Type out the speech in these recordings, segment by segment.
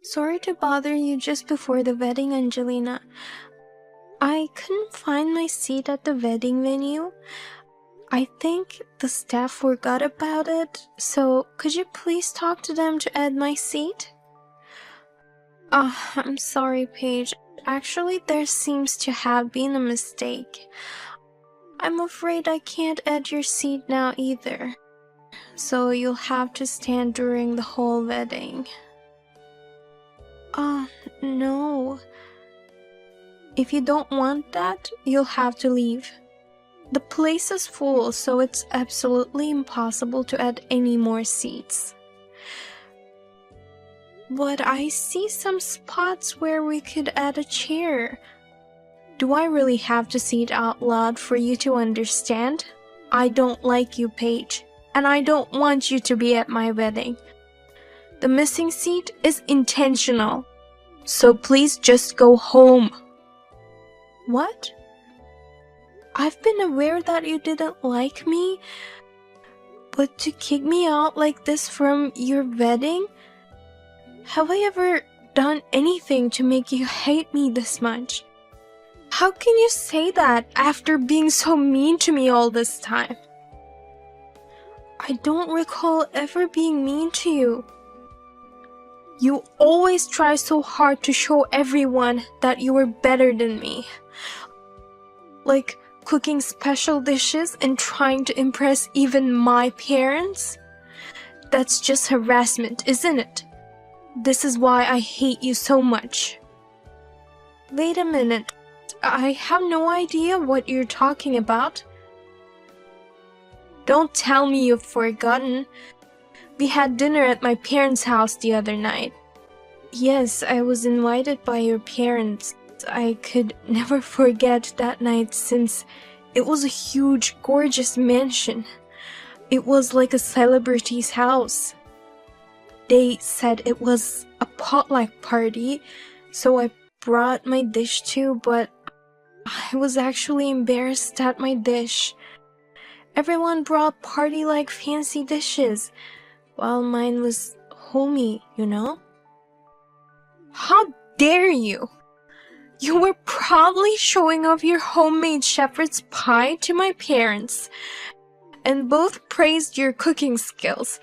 Sorry to bother you just before the wedding, Angelina. I couldn't find my seat at the wedding venue. I think the staff forgot about it, so could you please talk to them to add my seat? I'm sorry, Paige. Actually, there seems to have been a mistake. I'm afraid I can't add your seat now either, so you'll have to stand during the whole wedding. No. If you don't want that, you'll have to leave. The place is full, so it's absolutely impossible to add any more seats. But I see some spots where we could add a chair. Do I really have to say it out loud for you to understand? I don't like you, Paige, and I don't want you to be at my wedding. The missing seat is intentional, so please just go home. What? I've been aware that you didn't like me, but to kick me out like this from your wedding? Have I ever done anything to make you hate me this much? How can you say that after being so mean to me all this time? I don't recall ever being mean to you. You always try so hard to show everyone that you were better than me. Like cooking special dishes and trying to impress even my parents? That's just harassment, isn't it? This is why I hate you so much. Wait a minute. I have no idea what you're talking about. Don't tell me you've forgotten. We had dinner at my parents' house the other night. Yes, I was invited by your parents. I could never forget that night since it was a huge, gorgeous mansion. It was like a celebrity's house. They said it was a potluck party, so I brought my dish too, but I was actually embarrassed at my dish. Everyone brought party-like fancy dishes, while mine was homey, you know? How dare you! You were proudly showing off your homemade shepherd's pie to my parents, and both praised your cooking skills.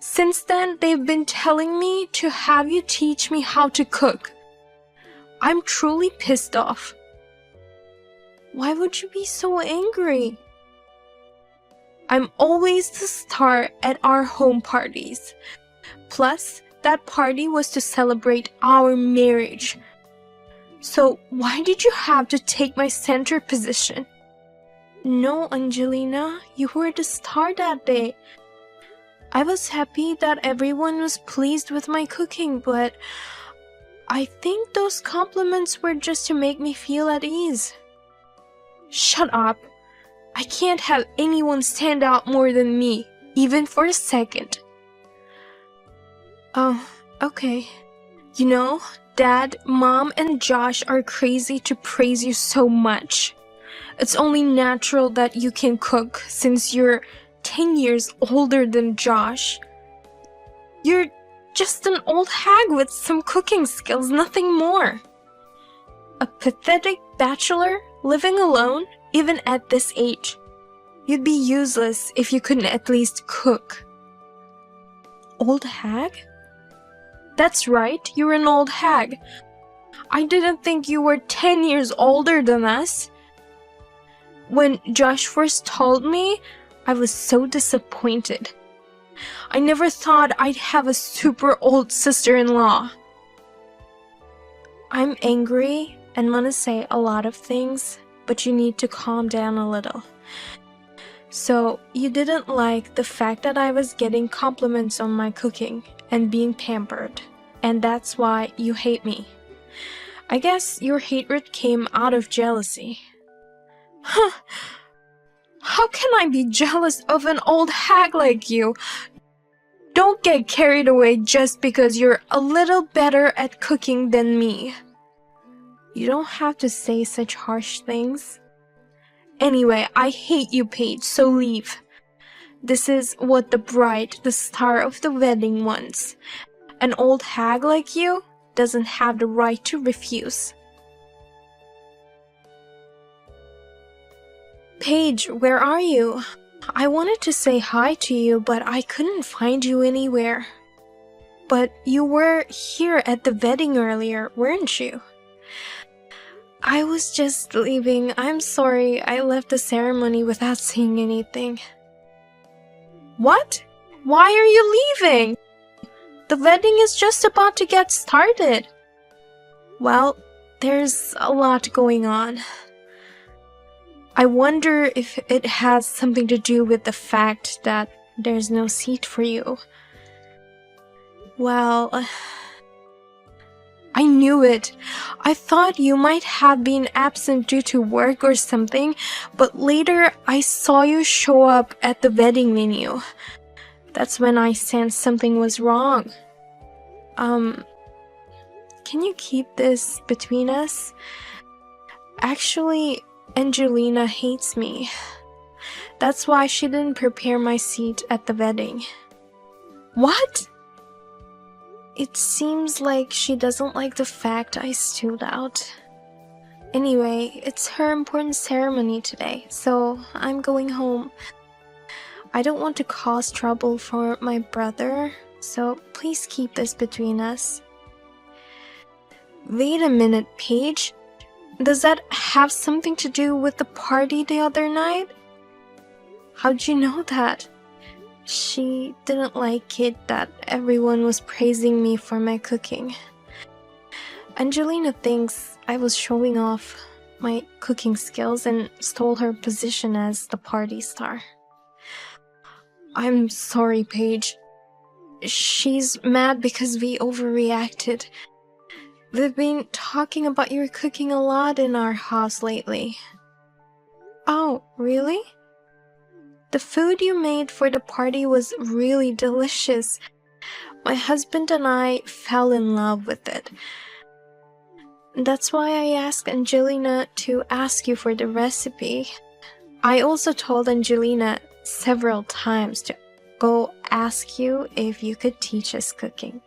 Since then, they've been telling me to have you teach me how to cook. I'm truly pissed off. Why would you be so angry? I'm always the star at our home parties. Plus, that party was to celebrate our marriage. So why did you have to take my center position? No, Angelina, you were the star that day. I was happy that everyone was pleased with my cooking, but I think those compliments were just to make me feel at ease. Shut up. I can't have anyone stand out more than me, even for a second. Oh, okay. You know, Dad, Mom, and Josh are crazy to praise you so much. It's only natural that you can cook since you're 10 years older than Josh. You're just an old hag with some cooking skills, nothing more. A pathetic bachelor living alone, even at this age. You'd be useless if you couldn't at least cook. Old hag? That's right, you're an old hag. I didn't think you were 10 years older than us. When Josh first told me, I was so disappointed. I never thought I'd have a super old sister-in-law. I'm angry and want to say a lot of things, but you need to calm down a little. So, you didn't like the fact that I was getting compliments on my cooking and being pampered, and that's why you hate me. I guess your hatred came out of jealousy. Huh. How can I be jealous of an old hag like you? Don't get carried away just because you're a little better at cooking than me. You don't have to say such harsh things. Anyway, I hate you, Paige, so leave. This is what the bride, the star of the wedding, wants. An old hag like you doesn't have the right to refuse. Paige, where are you? I wanted to say hi to you, but I couldn't find you anywhere. But you were here at the wedding earlier, weren't you? I was just leaving. I'm sorry, I left the ceremony without saying anything. What? Why are you leaving? The wedding is just about to get started. Well, there's a lot going on. I wonder if it has something to do with the fact that there's no seat for you. Well, I knew it. I thought you might have been absent due to work or something, but later I saw you show up at the wedding venue. That's when I sensed something was wrong. Can you keep this between us? Actually, Angelina hates me. That's why she didn't prepare my seat at the wedding. What? It seems like she doesn't like the fact I stood out. Anyway, it's her important ceremony today, so I'm going home. I don't want to cause trouble for my brother, so please keep this between us. Wait a minute, Paige. Does that have something to do with the party the other night? How'd you know that? She didn't like it that everyone was praising me for my cooking. Angelina thinks I was showing off my cooking skills and stole her position as the party star. I'm sorry, Paige. She's mad because we overreacted. We've been talking about your cooking a lot in our house lately. Oh, really? The food you made for the party was really delicious. My husband and I fell in love with it. That's why I asked Angelina to ask you for the recipe. I also told Angelina several times to go ask you if you could teach us cooking.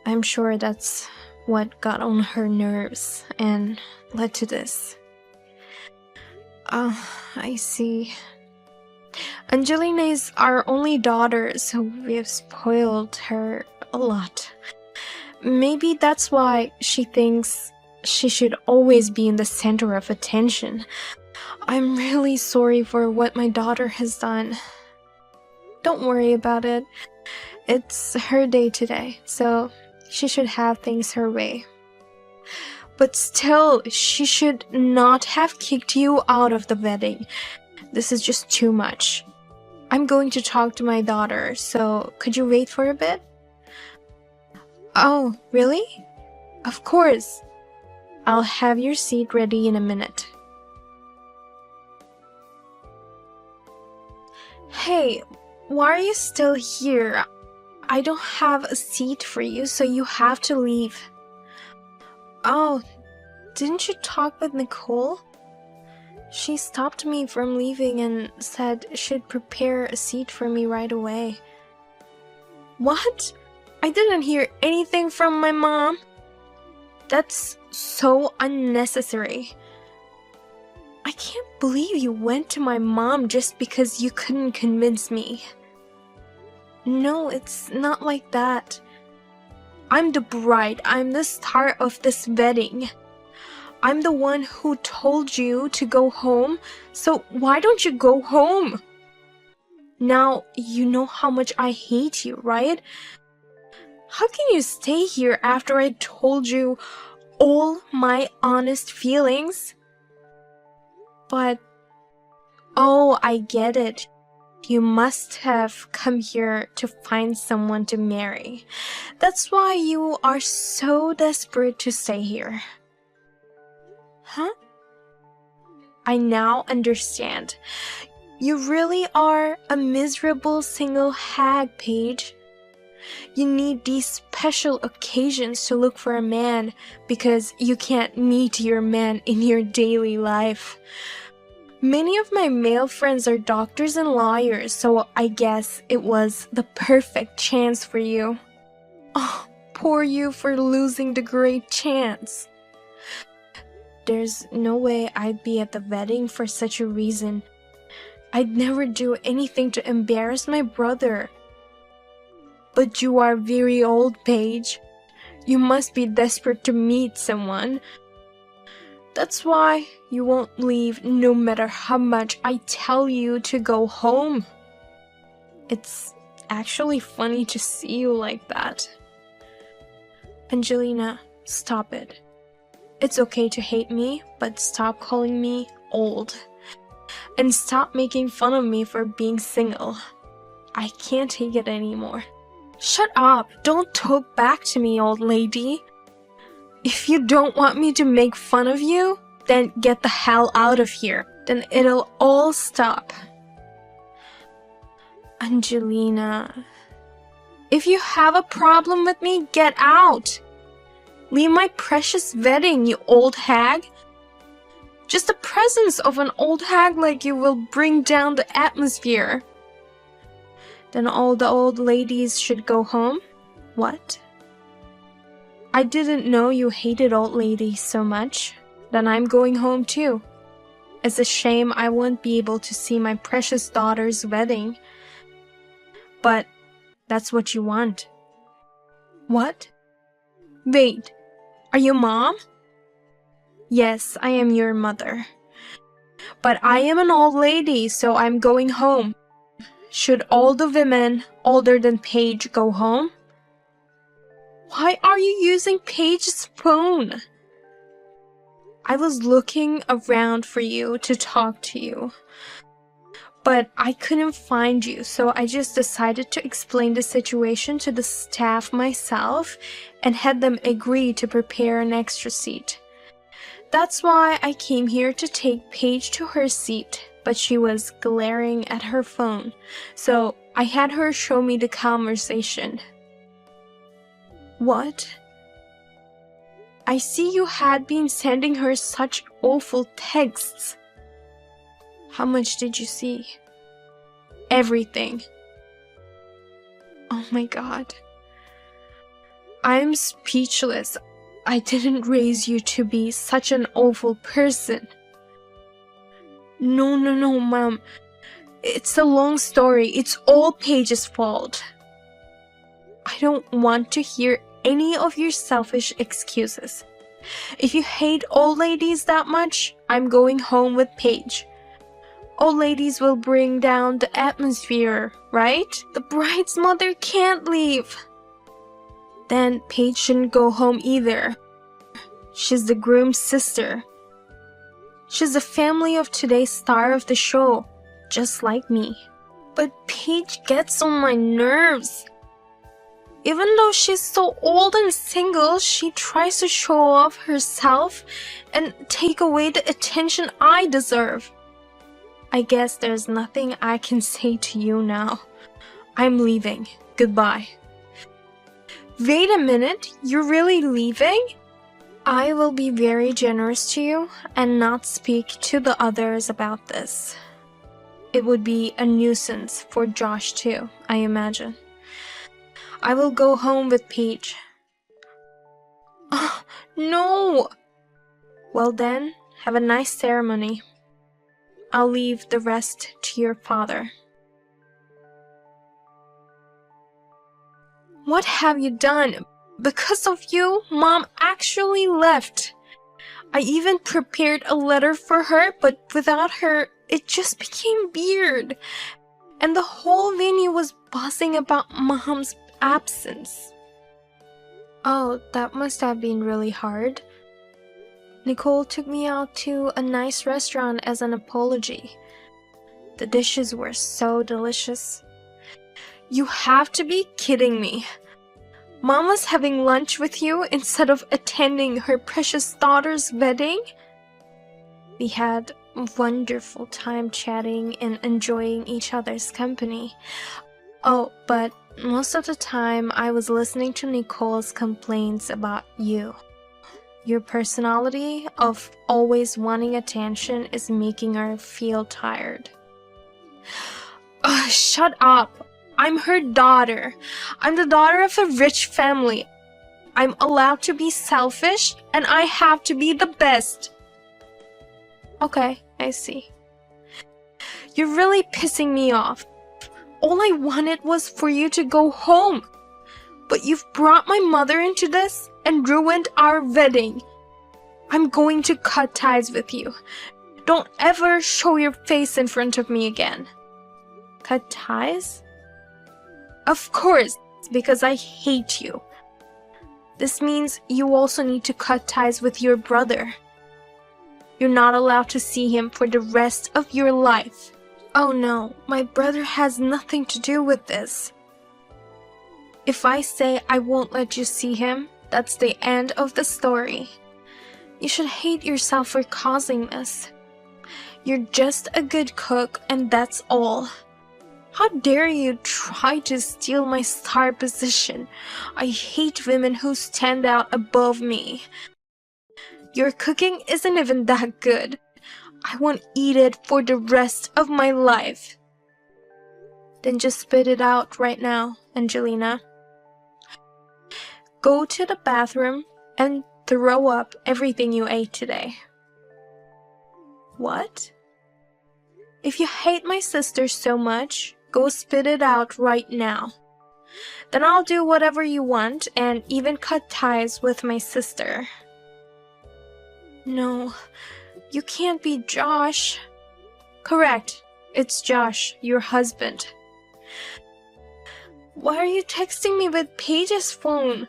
I'm sure that's what got on her nerves and led to this. I see. Angelina is our only daughter, so we've spoiled her a lot. Maybe that's why she thinks she should always be in the center of attention. I'm really sorry for what my daughter has done. Don't worry about it. It's her day today, so she should have things her way. But still, she should not have kicked you out of the wedding. This is just too much. I'm going to talk to my daughter, so could you wait for a bit? Oh, really? Of course. I'll have your seat ready in a minute. Hey, why are you still here? I don't have a seat for you, so you have to leave. Oh, didn't you talk with Nicole? She stopped me from leaving and said she'd prepare a seat for me right away. What? I didn't hear anything from my mom. That's so unnecessary. I can't believe you went to my mom just because you couldn't convince me. No, it's not like that. I'm the bride. I'm the star of this wedding. I'm the one who told you to go home, so why don't you go home? Now, you know how much I hate you, right? How can you stay here after I told you all my honest feelings? But, oh, I get it. You must have come here to find someone to marry. That's why you are so desperate to stay here. Huh? I now understand. You really are a miserable single hag, Paige. You need these special occasions to look for a man because you can't meet your man in your daily life. Many of my male friends are doctors and lawyers, so I guess it was the perfect chance for you. Oh, poor you for losing the great chance. There's no way I'd be at the wedding for such a reason. I'd never do anything to embarrass my brother. But you are very old, Paige. You must be desperate to meet someone. That's why you won't leave no matter how much I tell you to go home. It's actually funny to see you like that. Angelina, stop it. It's okay to hate me, but stop calling me old. And stop making fun of me for being single. I can't take it anymore. Shut up! Don't talk back to me, old lady. If you don't want me to make fun of you, then get the hell out of here. Then it'll all stop. Angelina, if you have a problem with me, get out. Leave my precious wedding, you old hag. Just the presence of an old hag like you will bring down the atmosphere. Then all the old ladies should go home? What? I didn't know you hated old ladies so much. Then I'm going home too. It's a shame I won't be able to see my precious daughter's wedding. But that's what you want. What? Wait, are you mom? Yes, I am your mother. But I am an old lady, so I'm going home. Should all the women older than Paige go home? Why are you using Paige's phone? I was looking around for you to talk to you. But I couldn't find you, so I just decided to explain the situation to the staff myself and had them agree to prepare an extra seat. That's why I came here to take Paige to her seat, but she was glaring at her phone, so I had her show me the conversation. What? I see you had been sending her such awful texts. How much did you see? Everything. Oh my God. I'm speechless. I didn't raise you to be such an awful person. No, Mom. It's a long story. It's all Paige's fault. I don't want to hear any of your selfish excuses. If you hate old ladies that much, I'm going home with Paige. Old ladies will bring down the atmosphere, right? The bride's mother can't leave. Then Paige shouldn't go home either. She's the groom's sister. She's the family of today's star of the show, just like me. But Paige gets on my nerves. Even though she's so old and single, she tries to show off herself and take away the attention I deserve. I guess there's nothing I can say to you now. I'm leaving. Goodbye. Wait a minute, you're really leaving? I will be very generous to you and not speak to the others about this. It would be a nuisance for Josh too, I imagine. I will go home with Paige. Oh, no! Well then, have a nice ceremony. I'll leave the rest to your father. What have you done? Because of you, Mom actually left. I even prepared a letter for her, but without her, it just became weird. And the whole venue was buzzing about Mom's absence. Oh, that must have been really hard. Nicole took me out to a nice restaurant as an apology. The dishes were so delicious. You have to be kidding me. Mom was having lunch with you instead of attending her precious daughter's wedding? We had a wonderful time chatting and enjoying each other's company. Oh, but most of the time I was listening to Nicole's complaints about you. Your personality of always wanting attention is making her feel tired. Ugh, shut up! I'm her daughter. I'm the daughter of a rich family. I'm allowed to be selfish, and I have to be the best. Okay, I see. You're really pissing me off. All I wanted was for you to go home. But you've brought my mother into this and ruined our wedding. I'm going to cut ties with you. Don't ever show your face in front of me again. Cut ties? Of course, because I hate you. This means you also need to cut ties with your brother. You're not allowed to see him for the rest of your life. Oh no, my brother has nothing to do with this. If I say I won't let you see him, that's the end of the story. You should hate yourself for causing this. You're just a good cook and that's all. How dare you try to steal my star position? I hate women who stand out above me. Your cooking isn't even that good. I won't eat it for the rest of my life. Then just spit it out right now, Angelina. Go to the bathroom and throw up everything you ate today. What? If you hate my sister so much, go spit it out right now. Then I'll do whatever you want and even cut ties with my sister. No, you can't be Josh. Correct, it's Josh, your husband. Why are you texting me with Paige's phone?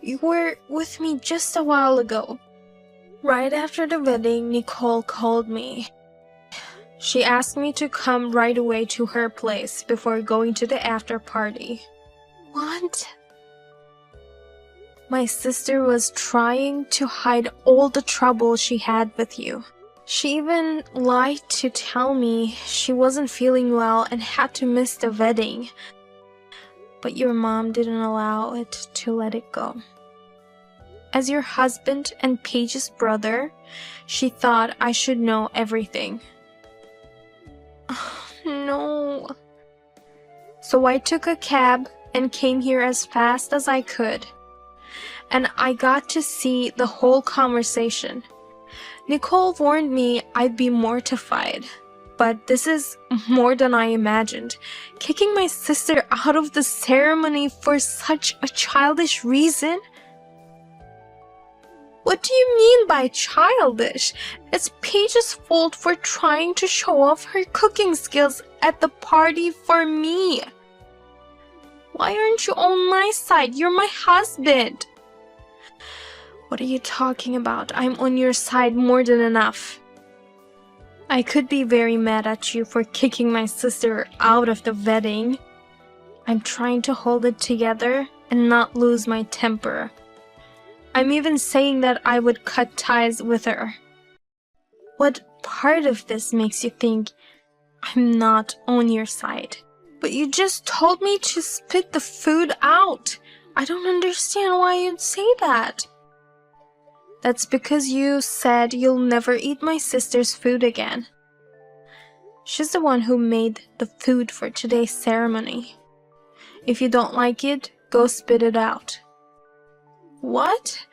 You were with me just a while ago. Right after the wedding, Nicole called me. She asked me to come right away to her place before going to the after party. What? My sister was trying to hide all the trouble she had with you. She even lied to tell me she wasn't feeling well and had to miss the wedding. But your mom didn't allow it to let it go. As your husband and Paige's brother, she thought I should know everything. No. So I took a cab and came here as fast as I could. And I got to see the whole conversation. Nicole warned me I'd be mortified. But this is more than I imagined. Kicking my sister out of the ceremony for such a childish reason? What do you mean by childish? It's Paige's fault for trying to show off her cooking skills at the party for me. Why aren't you on my side? You're my husband. What are you talking about? I'm on your side more than enough. I could be very mad at you for kicking my sister out of the wedding. I'm trying to hold it together and not lose my temper. I'm even saying that I would cut ties with her. What part of this makes you think I'm not on your side? But you just told me to spit the food out. I don't understand why you'd say that. That's because you said you'll never eat my sister's food again. She's the one who made the food for today's ceremony. If you don't like it, go spit it out. What?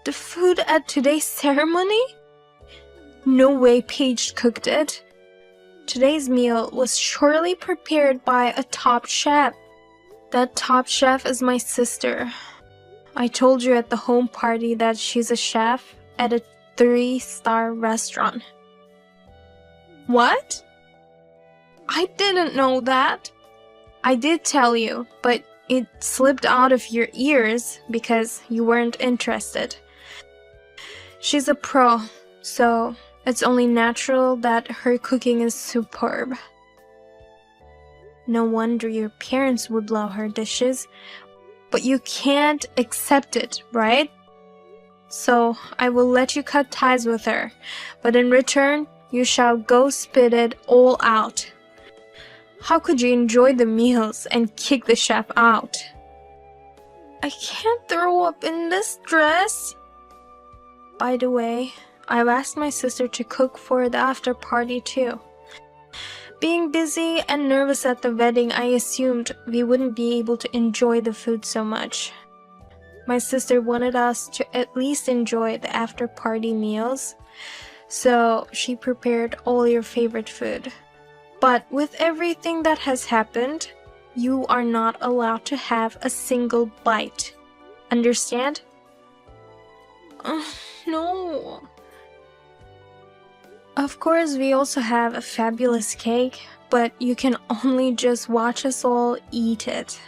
The food at today's ceremony? No way Paige cooked it. Today's meal was surely prepared by a top chef. That top chef is my sister. I told you at the home party that she's a chef at a 3-star restaurant. What? I didn't know that. I did tell you, but it slipped out of your ears because you weren't interested. She's a pro, so it's only natural that her cooking is superb. No wonder your parents would love her dishes, but you can't accept it, right? So I will let you cut ties with her, but in return, you shall go spit it all out. How could you enjoy the meals and kick the chef out? I can't throw up in this dress. By the way, I've asked my sister to cook for the after party too. Being busy and nervous at the wedding, I assumed we wouldn't be able to enjoy the food so much. My sister wanted us to at least enjoy the after-party meals, so she prepared all your favorite food. But with everything that has happened, you are not allowed to have a single bite. Understand? No. Of course, we also have a fabulous cake, but you can only just watch us all eat it.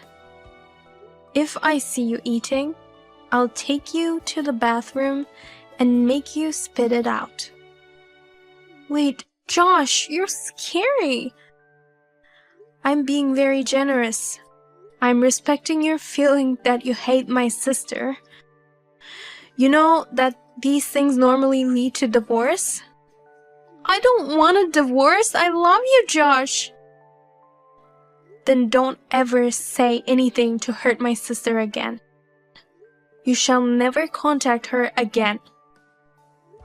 If I see you eating, I'll take you to the bathroom and make you spit it out. Wait, Josh, you're scary. I'm being very generous. I'm respecting your feeling that you hate my sister. You know that these things normally lead to divorce? I don't want a divorce. I love you, Josh. Then don't ever say anything to hurt my sister again. You shall never contact her again.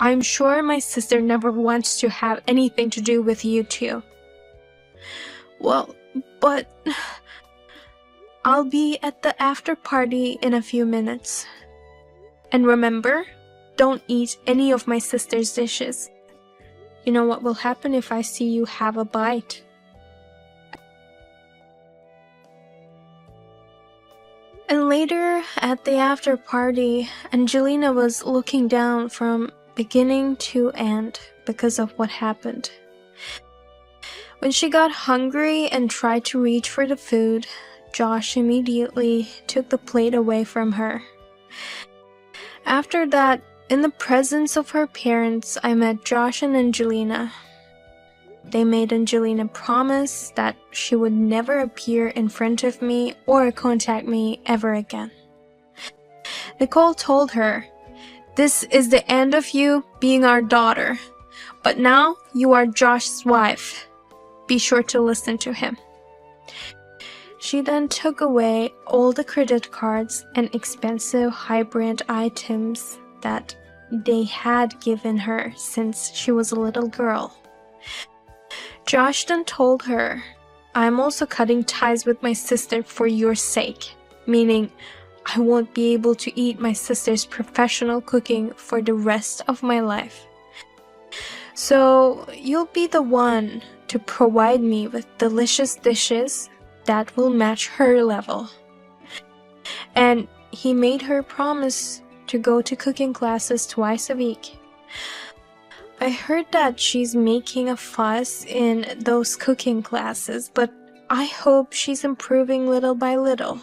I'm sure my sister never wants to have anything to do with you two. Well, but I'll be at the after party in a few minutes. And remember, don't eat any of my sister's dishes. You know what will happen if I see you have a bite? And later, at the after party, Angelina was looking down from beginning to end because of what happened. When she got hungry and tried to reach for the food, Josh immediately took the plate away from her. After that, in the presence of her parents, I met Josh and Angelina. They made Angelina promise that she would never appear in front of me or contact me ever again. Nicole told her, "This is the end of you being our daughter, but now you are Josh's wife. Be sure to listen to him." She then took away all the credit cards and expensive high-brand items that they had given her since she was a little girl. Josh then told her, "I'm also cutting ties with my sister for your sake," meaning I won't be able to eat my sister's professional cooking for the rest of my life. So you'll be the one to provide me with delicious dishes that will match her level. And he made her promise to go to cooking classes twice a week. I heard that she's making a fuss in those cooking classes, but I hope she's improving little by little.